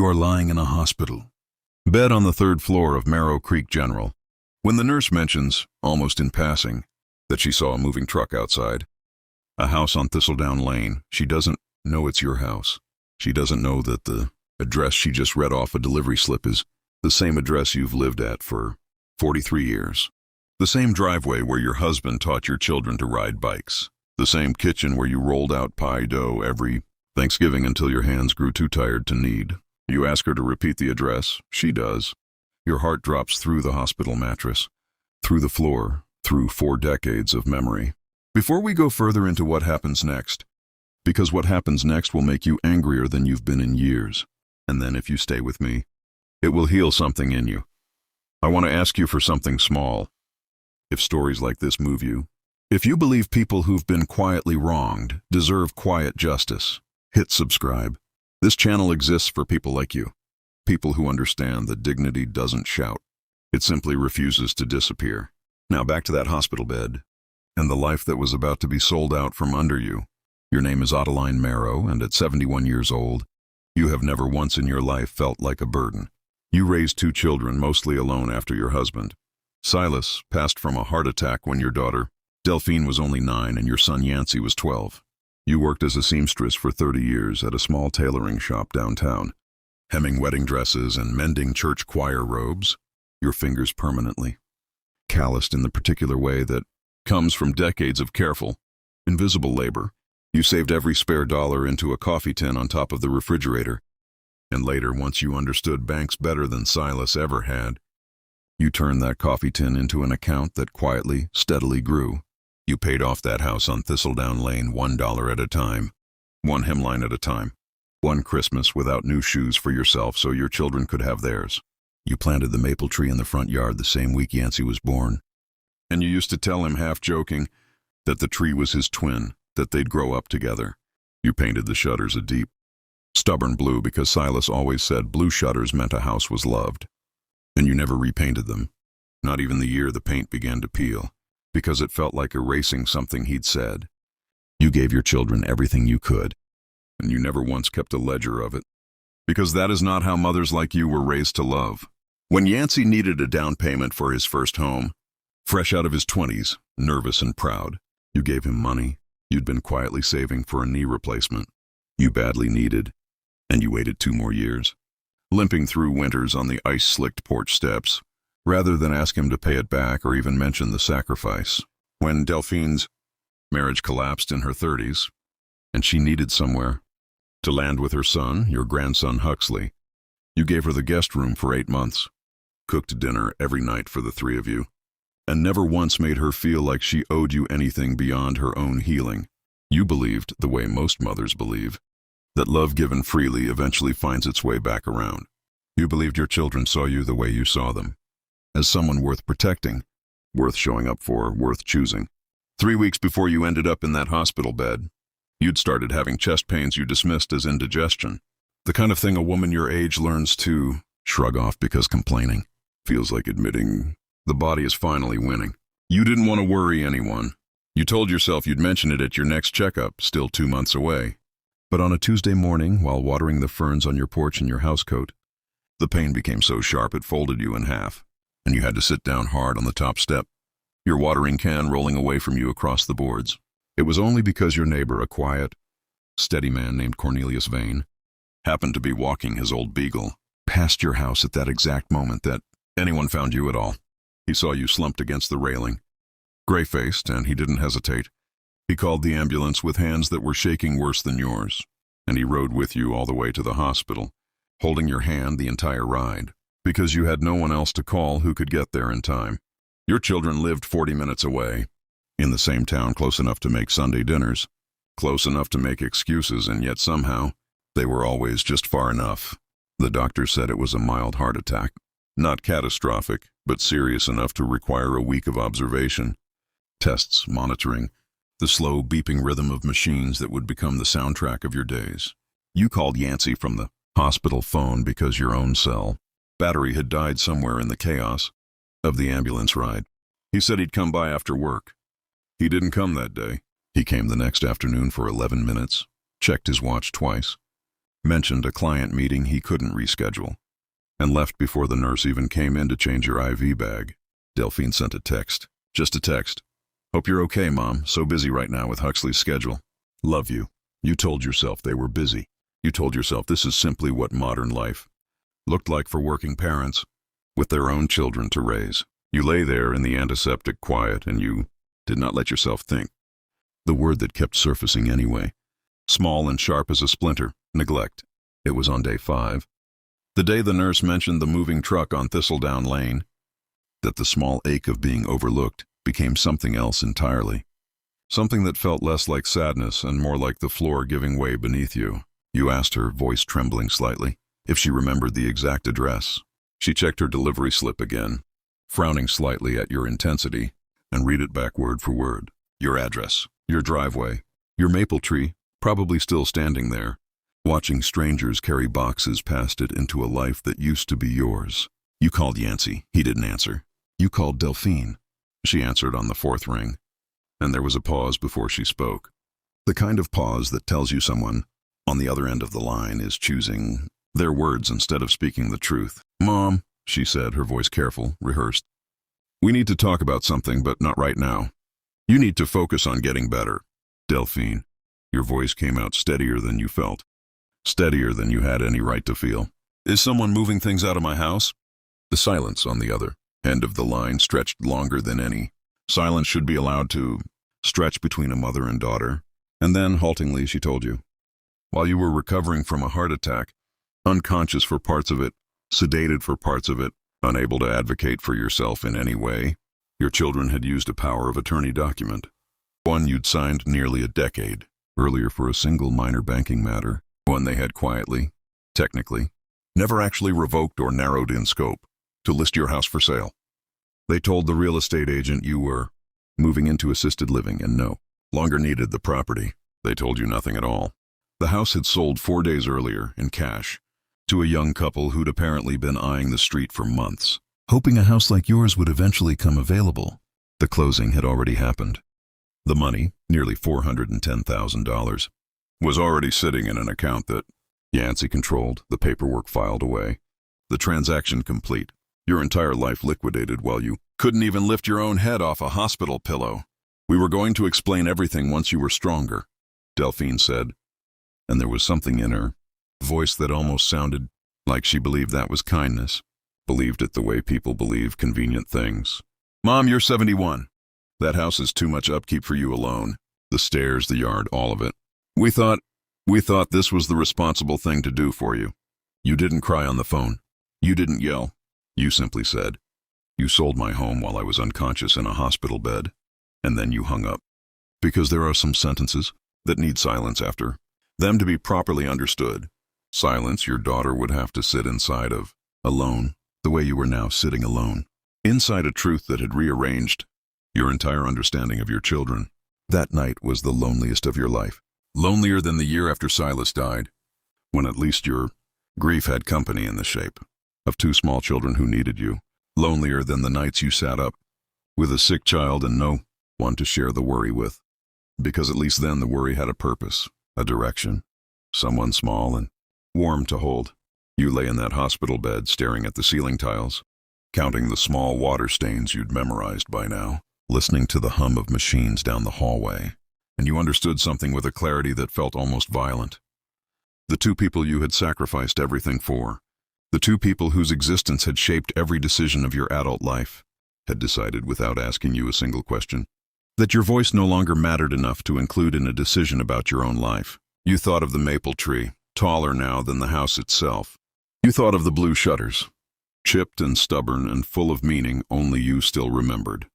You are lying in a hospital bed on the third floor of Marrow Creek General. When the nurse mentions, almost in passing, that she saw a moving truck outside, a house on Thistledown Lane, she doesn't know it's your house. She doesn't know that the address she just read off a delivery slip is the same address you've lived at for 43 years. The same driveway where your husband taught your children to ride bikes. The same kitchen where you rolled out pie dough every Thanksgiving until your hands grew too tired to knead. You ask her to repeat the address. She does. Your heart drops through the hospital mattress, through the floor, through 4 decades of memory. Before we go further into what happens next, because what happens next will make you angrier than you've been in years, and then if you stay with me, it will heal something in you. I want to ask you for something small. If stories like this move you, if you believe people who've been quietly wronged deserve quiet justice, hit subscribe. This channel exists for people like you, people who understand that dignity doesn't shout. It simply refuses to disappear. Now back to that hospital bed, and the life that was about to be sold out from under you. Your name is Ottoline Marrow, and at 71 years old, you have never once in your life felt like a burden. You raised 2 children, mostly alone after your husband. Silas passed from a heart attack when your daughter, Delphine, was only 9 and your son Yancey was 12. You worked as a seamstress for 30 years at a small tailoring shop downtown, hemming wedding dresses and mending church choir robes, your fingers permanently calloused in the particular way that comes from decades of careful, invisible labor. You saved every spare dollar into a coffee tin on top of the refrigerator, and later, once you understood banks better than Silas ever had, you turned that coffee tin into an account that quietly, steadily grew. You paid off that house on Thistledown Lane $1 at a time, 1 hemline at a time, 1 Christmas without new shoes for yourself so your children could have theirs. You planted the maple tree in the front yard the same week Yancey was born, and you used to tell him, half joking, that the tree was his twin, that they'd grow up together. You painted the shutters a deep, stubborn blue because Silas always said blue shutters meant a house was loved. And you never repainted them, not even the year the paint began to peel, because it felt like erasing something he'd said. You gave your children everything you could, and you never once kept a ledger of it, because that is not how mothers like you were raised to love. When Yancey needed a down payment for his first home, fresh out of his 20s, nervous and proud, you gave him money you'd been quietly saving for a knee replacement you badly needed, and you waited 2 more years, limping through winters on the ice-slicked porch steps, rather than ask him to pay it back or even mention the sacrifice. When Delphine's marriage collapsed in her 30s, and she needed somewhere to land with her son, your grandson Huxley, you gave her the guest room for 8 months, cooked dinner every night for the 3 of you, and never once made her feel like she owed you anything beyond her own healing. You believed, the way most mothers believe, that love given freely eventually finds its way back around. You believed your children saw you the way you saw them, as someone worth protecting, worth showing up for, worth choosing. 3 weeks before you ended up in that hospital bed, you'd started having chest pains you dismissed as indigestion, the kind of thing a woman your age learns to shrug off because complaining feels like admitting the body is finally winning. You didn't want to worry anyone. You told yourself you'd mention it at your next checkup, still 2 months away. But on a Tuesday morning, while watering the ferns on your porch in your housecoat, the pain became so sharp it folded you in half, and you had to sit down hard on the top step, your watering can rolling away from you across the boards. It was only because your neighbor, a quiet, steady man named Cornelius Vane, happened to be walking his old beagle past your house at that exact moment that anyone found you at all. He saw you slumped against the railing, gray-faced, and he didn't hesitate. He called the ambulance with hands that were shaking worse than yours, and he rode with you all the way to the hospital, holding your hand the entire ride, because you had no one else to call who could get there in time. Your children lived 40 minutes away, in the same town, close enough to make Sunday dinners, close enough to make excuses, and yet somehow, they were always just far enough. The doctor said it was a mild heart attack, not catastrophic, but serious enough to require a week of observation, tests, monitoring, the slow beeping rhythm of machines that would become the soundtrack of your days. You called Yancey from the hospital phone because your own cell battery had died somewhere in the chaos of the ambulance ride. He said he'd come by after work. He didn't come that day. He came the next afternoon for 11 minutes, checked his watch twice, mentioned a client meeting he couldn't reschedule, and left before the nurse even came in to change your IV bag. Delphine sent a text. Just a text. Hope you're okay, Mom. So busy right now with Huxley's schedule. Love you. You told yourself they were busy. You told yourself this is simply what modern life looked like for working parents with their own children to raise. You lay there in the antiseptic quiet and you did not let yourself think. The word that kept surfacing anyway. Small and sharp as a splinter. Neglect. It was on day 5. The day the nurse mentioned the moving truck on Thistledown Lane, that the small ache of being overlooked became something else entirely. Something that felt less like sadness and more like the floor giving way beneath you. You asked her, voice trembling slightly, if she remembered the exact address. She checked her delivery slip again, frowning slightly at your intensity, and read it back word for word. Your address, your driveway, your maple tree, probably still standing there, watching strangers carry boxes past it into a life that used to be yours. You called Yancey. He didn't answer. You called Delphine. She answered on the 4th ring, and there was a pause before she spoke. The kind of pause that tells you someone on the other end of the line is choosing their words instead of speaking the truth. Mom, she said, her voice careful, rehearsed. We need to talk about something, but not right now. You need to focus on getting better. Delphine, your voice came out steadier than you felt, steadier than you had any right to feel. Is someone moving things out of my house? The silence on the other end of the line stretched longer than any silence should be allowed to stretch between a mother and daughter. And then, haltingly, she told you, while you were recovering from a heart attack, unconscious for parts of it, sedated for parts of it, unable to advocate for yourself in any way, your children had used a power of attorney document, one you'd signed nearly a decade earlier for a single minor banking matter, one they had quietly, technically, never actually revoked or narrowed in scope, to list your house for sale. They told the real estate agent you were moving into assisted living and no longer needed the property. They told you nothing at all. The house had sold 4 days earlier, in cash, to a young couple who'd apparently been eyeing the street for months, hoping a house like yours would eventually come available. The closing had already happened. The money, nearly $410,000, was already sitting in an account that Yancey controlled, the paperwork filed away, the transaction complete, your entire life liquidated while you couldn't even lift your own head off a hospital pillow. We were going to explain everything once you were stronger, Delphine said, and there was something in her voice that almost sounded like she believed that was kindness, believed it the way people believe convenient things. Mom, you're 71. That house is too much upkeep for you alone. The stairs, the yard, all of it. We thought this was the responsible thing to do for you. You didn't cry on the phone. You didn't yell. You simply said, you sold my home while I was unconscious in a hospital bed, and then you hung up. Because there are some sentences that need silence after them to be properly understood. Silence your daughter would have to sit inside of, alone, the way you were now sitting alone, inside a truth that had rearranged your entire understanding of your children. That night was the loneliest of your life. Lonelier than the year after Silas died, when at least your grief had company in the shape of 2 small children who needed you. Lonelier than the nights you sat up with a sick child and no one to share the worry with. Because at least then the worry had a purpose, a direction, someone small and warm to hold. You lay in that hospital bed staring at the ceiling tiles, counting the small water stains you'd memorized by now, listening to the hum of machines down the hallway, and you understood something with a clarity that felt almost violent. The 2 people you had sacrificed everything for, the 2 people whose existence had shaped every decision of your adult life, had decided without asking you a single question, that your voice no longer mattered enough to include in a decision about your own life. You thought of the maple tree, taller now than the house itself. You thought of the blue shutters, chipped and stubborn and full of meaning only you still remembered.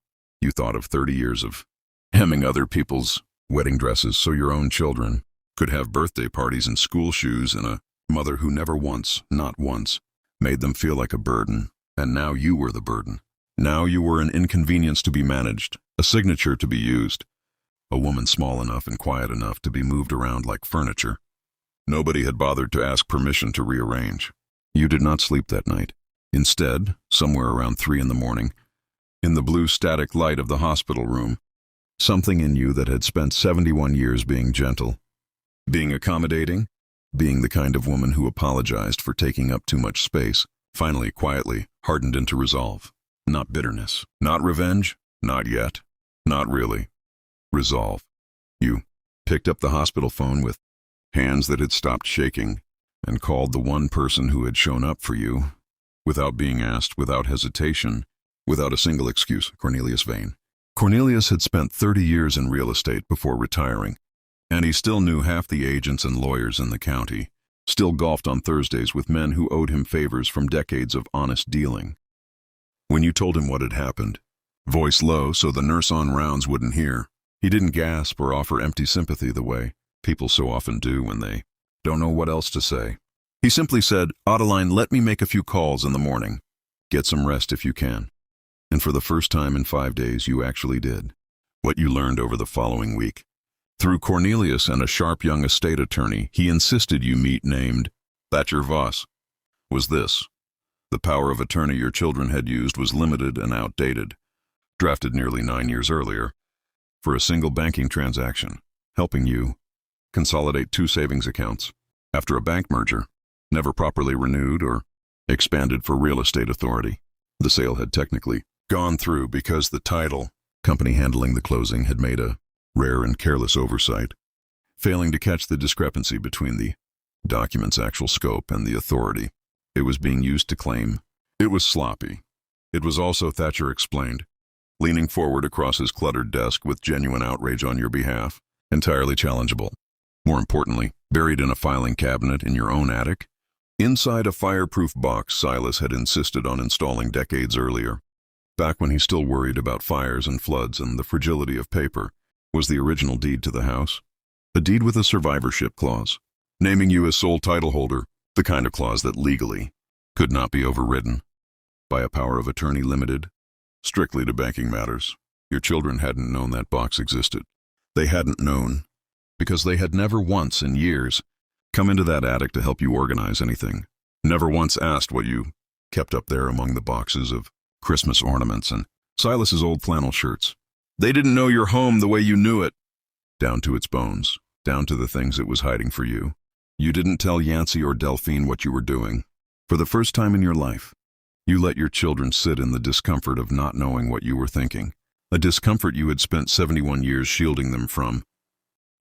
You thought of 30 years of hemming other people's wedding dresses so your own children could have birthday parties in school shoes, and a mother who never once, not once, made them feel like a burden. And now you were the burden. Now you were an inconvenience to be managed, a signature to be used, a woman small enough and quiet enough to be moved around like furniture. Nobody had bothered to ask permission to rearrange. You did not sleep that night. Instead, somewhere around 3 in the morning, in the blue static light of the hospital room, something in you that had spent 71 years being gentle, being accommodating, being the kind of woman who apologized for taking up too much space, finally, quietly, hardened into resolve. Not bitterness. Not revenge. Not yet. Not really. Resolve. You picked up the hospital phone with hands that had stopped shaking and called the one person who had shown up for you, without being asked, without hesitation, without a single excuse. Cornelius Vane. Cornelius had spent 30 years in real estate before retiring, and he still knew half the agents and lawyers in the county, still golfed on Thursdays with men who owed him favors from decades of honest dealing. When you told him what had happened, voice low so the nurse on rounds wouldn't hear, he didn't gasp or offer empty sympathy the way people so often do when they don't know what else to say. He simply said, "Ottoline, let me make a few calls in the morning. Get some rest if you can." And for the first time in 5 days, you actually did. What you learned over the following week. Through Cornelius and a sharp young estate attorney he insisted you meet named Thatcher Voss, was this: the power of attorney your children had used was limited and outdated, drafted nearly 9 years earlier, for a single banking transaction, helping you consolidate 2 savings accounts after a bank merger, never properly renewed or expanded for real estate authority. The sale had technically gone through because the title company handling the closing had made a rare and careless oversight, failing to catch the discrepancy between the document's actual scope and the authority it was being used to claim. It was sloppy. It was also, Thatcher explained, leaning forward across his cluttered desk with genuine outrage on your behalf, entirely challengeable. More importantly, buried in a filing cabinet in your own attic, inside a fireproof box Silas had insisted on installing decades earlier, back when he still worried about fires and floods and the fragility of paper, was the original deed to the house. A deed with a survivorship clause, naming you as sole title holder, the kind of clause that legally could not be overridden by a power of attorney limited strictly to banking matters. Your children hadn't known that box existed. They hadn't known because they had never once in years come into that attic to help you organize anything, never once asked what you kept up there among the boxes of Christmas ornaments and Silas's old flannel shirts. They didn't know your home the way you knew it, down to its bones, down to the things it was hiding for you. You didn't tell Yancey or Delphine what you were doing. For the first time in your life, you let your children sit in the discomfort of not knowing what you were thinking, a discomfort you had spent 71 years shielding them from.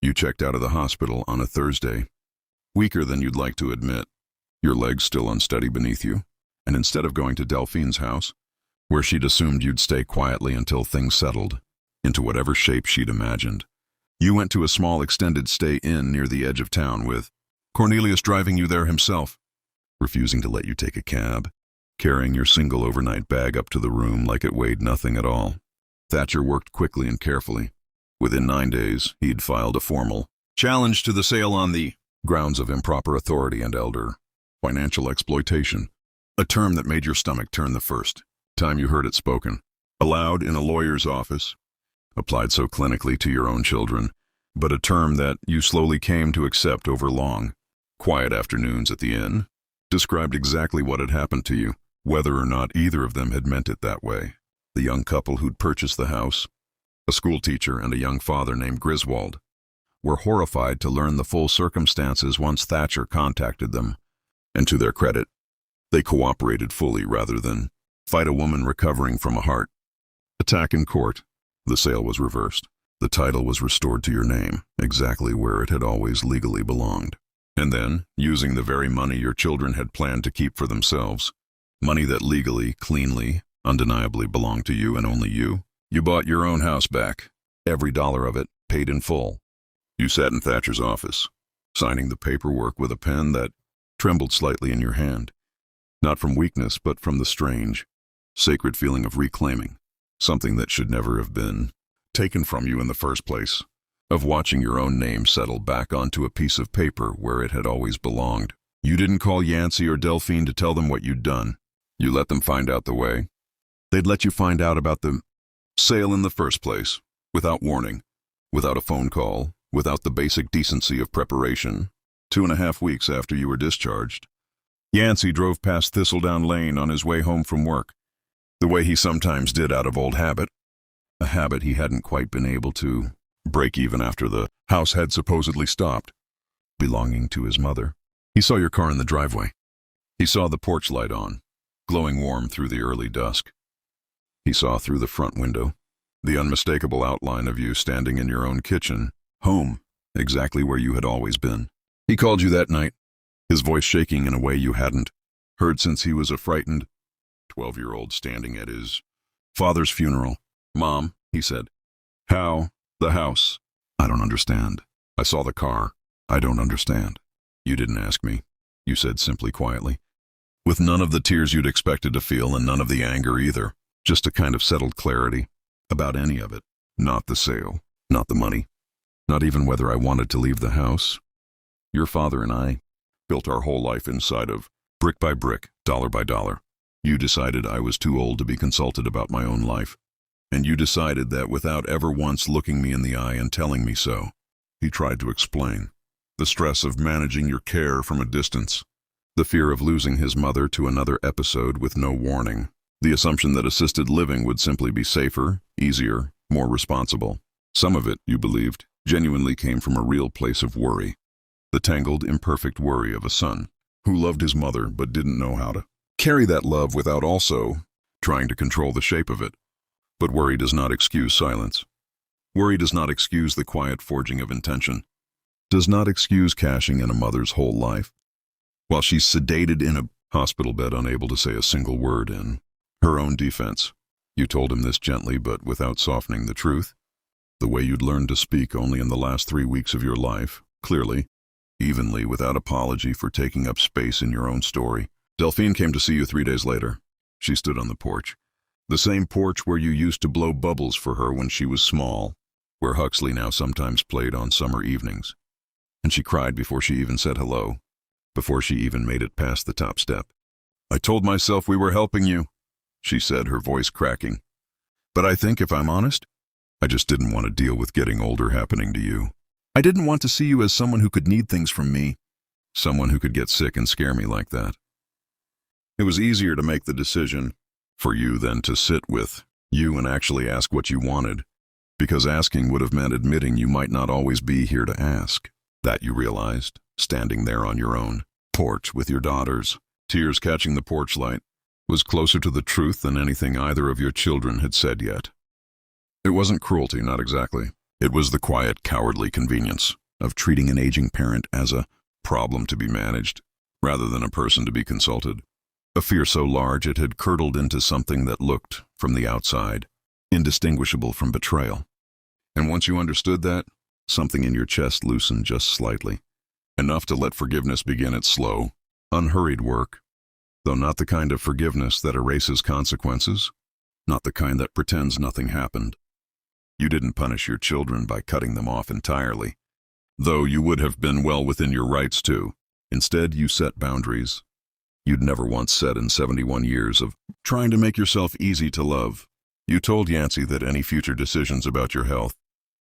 You checked out of the hospital on a Thursday, weaker than you'd like to admit, your legs still unsteady beneath you, and instead of going to Delphine's house, where she'd assumed you'd stay quietly until things settled into whatever shape she'd imagined, you went to a small extended stay inn near the edge of town with Cornelius driving you there himself, refusing to let you take a cab, carrying your single overnight bag up to the room like it weighed nothing at all. Thatcher worked quickly and carefully. Within 9 days, he'd filed a formal challenge to the sale on the grounds of improper authority and elder financial exploitation, a term that made your stomach turn the first time you heard it spoken, aloud in a lawyer's office, applied so clinically to your own children, but a term that you slowly came to accept over long, quiet afternoons at the inn, described exactly what had happened to you, whether or not either of them had meant it that way. The young couple who'd purchased the house, a schoolteacher and a young father named Griswold, were horrified to learn the full circumstances once Thatcher contacted them, and to their credit, they cooperated fully rather than fight a woman recovering from a heart attack in court. The sale was reversed. The title was restored to your name, exactly where it had always legally belonged. And then, using the very money your children had planned to keep for themselves, money that legally, cleanly, undeniably belonged to you and only you bought your own house back, every dollar of it paid in full. You sat in Thatcher's office, signing the paperwork with a pen that trembled slightly in your hand, not from weakness but from the strange, sacred feeling of reclaiming something that should never have been taken from you in the first place, of watching your own name settle back onto a piece of paper where it had always belonged. You didn't call Yancey or Delphine to tell them what you'd done. You let them find out the way they'd let you find out about the sale in the first place, without warning, without a phone call, without the basic decency of preparation. 2.5 weeks after you were discharged, Yancey drove past Thistledown Lane on his way home from work, the way he sometimes did out of old habit, a habit he hadn't quite been able to break even after the house had supposedly stopped belonging to his mother. He saw your car in the driveway. He saw the porch light on, glowing warm through the early dusk. He saw through the front window the unmistakable outline of you standing in your own kitchen, home, exactly where you had always been. He called you that night, his voice shaking in a way you hadn't heard since he was a frightened 12-year-old standing at his father's funeral. "Mom," he said. "How? The house?" "I don't understand." "I saw the car." "I don't understand." "You didn't ask me," you said simply quietly, with none of the tears you'd expected to feel and none of the anger either, just a kind of settled clarity about any of it. Not the sale, not the money, not even whether I wanted to leave the house. Your father and I built our whole life inside of, brick by brick, dollar by dollar. You decided I was too old to be consulted about my own life, and you decided that without ever once looking me in the eye and telling me so. He tried to explain the stress of managing your care from a distance, the fear of losing his mother to another episode with no warning, the assumption that assisted living would simply be safer, easier, more responsible. Some of it, you believed, genuinely came from a real place of worry, the tangled, imperfect worry of a son who loved his mother but didn't know how to carry that love without also trying to control the shape of it. But worry does not excuse silence. Worry does not excuse the quiet forging of intention, does not excuse cashing in a mother's whole life, while she's sedated in a hospital bed, unable to say a single word in her own defense. You told him this gently but without softening the truth, the way you'd learned to speak only in the last 3 weeks of your life, clearly, evenly, without apology for taking up space in your own story. Delphine came to see you 3 days later. She stood on the porch. The same porch where you used to blow bubbles for her when she was small, where Huxley now sometimes played on summer evenings. And she cried before she even said hello, before she even made it past the top step. "I told myself we were helping you," she said, her voice cracking. "But I think, if I'm honest, I just didn't want to deal with getting older happening to you. I didn't want to see you as someone who could need things from me, someone who could get sick and scare me like that. It was easier to make the decision for you than to sit with you and actually ask what you wanted, because asking would have meant admitting you might not always be here to ask. That you realized, standing there on your own porch with your daughters, tears catching the porch light, was closer to the truth than anything either of your children had said yet. It wasn't cruelty, not exactly. It was the quiet, cowardly convenience of treating an aging parent as a problem to be managed, rather than a person to be consulted. A fear so large it had curdled into something that looked, from the outside, indistinguishable from betrayal. And once you understood that, something in your chest loosened just slightly, enough to let forgiveness begin its slow, unhurried work, though not the kind of forgiveness that erases consequences, not the kind that pretends nothing happened. You didn't punish your children by cutting them off entirely, though you would have been well within your rights to. Instead, you set boundaries you'd never once set in 71 years of trying to make yourself easy to love. You told Yancey that any future decisions about your health,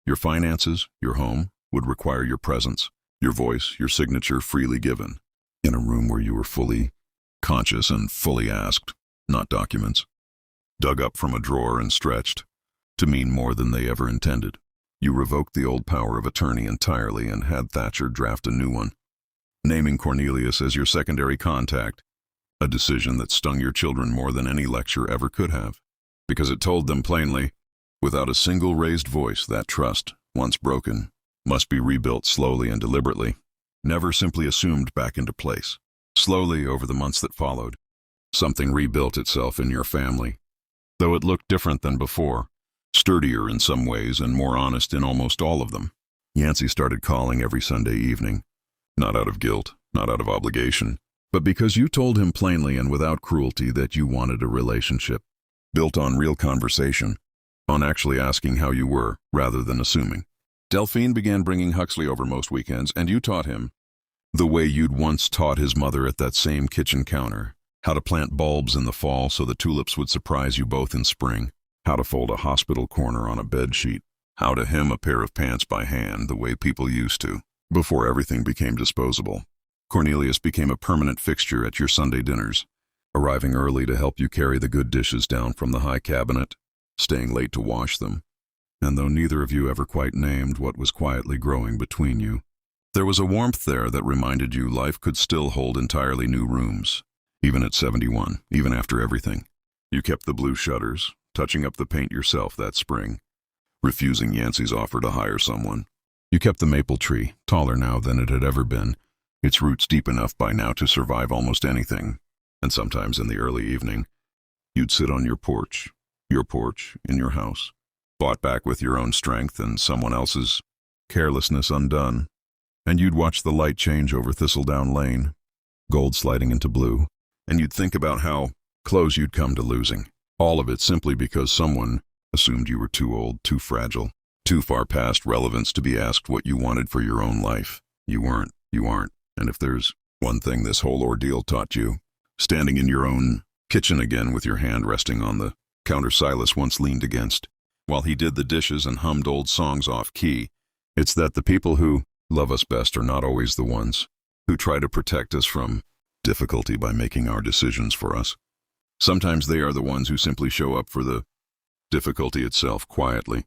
your finances, your home, would require your presence, your voice, your signature freely given, in a room where you were fully conscious and fully asked, not documents, dug up from a drawer and stretched to mean more than they ever intended. You revoked the old power of attorney entirely and had Thatcher draft a new one, naming Cornelius as your secondary contact, a decision that stung your children more than any lecture ever could have, because it told them plainly, without a single raised voice, that trust, once broken, must be rebuilt slowly and deliberately, never simply assumed back into place. Slowly, over the months that followed, something rebuilt itself in your family, though it looked different than before, sturdier in some ways and more honest in almost all of them. Yancey started calling every Sunday evening, not out of guilt, not out of obligation, but because you told him plainly and without cruelty that you wanted a relationship, built on real conversation, on actually asking how you were, rather than assuming. Delphine began bringing Huxley over most weekends, and you taught him, the way you'd once taught his mother at that same kitchen counter, how to plant bulbs in the fall so the tulips would surprise you both in spring, how to fold a hospital corner on a bed sheet, how to hem a pair of pants by hand the way people used to, before everything became disposable. Cornelius became a permanent fixture at your Sunday dinners, arriving early to help you carry the good dishes down from the high cabinet, staying late to wash them. And though neither of you ever quite named what was quietly growing between you, There was a warmth there that reminded you life could still hold entirely new rooms, even at 71, even after everything. You kept the blue shutters, touching up the paint yourself that spring, refusing Yancey's offer to hire someone. You kept the maple tree, taller now than it had ever been, its roots deep enough by now to survive almost anything. And sometimes in the early evening, you'd sit on your porch in your house, bought back with your own strength and someone else's carelessness undone. And you'd watch the light change over Thistledown Lane, gold sliding into blue, and you'd think about how close you'd come to losing. All of it simply because someone assumed you were too old, too fragile, too far past relevance to be asked what you wanted for your own life. You weren't. You aren't. And if there's one thing this whole ordeal taught you, standing in your own kitchen again with your hand resting on the counter Silas once leaned against, while he did the dishes and hummed old songs off key, it's that the people who love us best are not always the ones who try to protect us from difficulty by making our decisions for us. Sometimes they are the ones who simply show up for the difficulty itself quietly,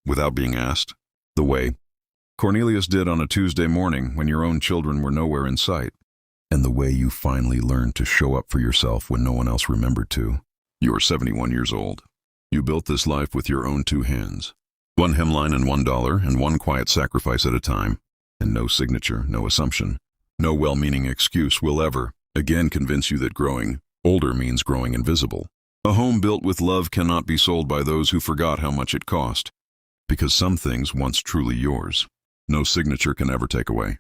without being asked, the way Cornelius did on a Tuesday morning when your own children were nowhere in sight, and the way you finally learned to show up for yourself when no one else remembered to. You are 71 years old. You built this life with your own two hands, one hemline and $1 and one quiet sacrifice at a time. And no signature, no assumption, no well-meaning excuse will ever again convince you that growing older means growing invisible. A home built with love cannot be sold by those who forgot how much it cost, because some things once truly yours, no signature can ever take away.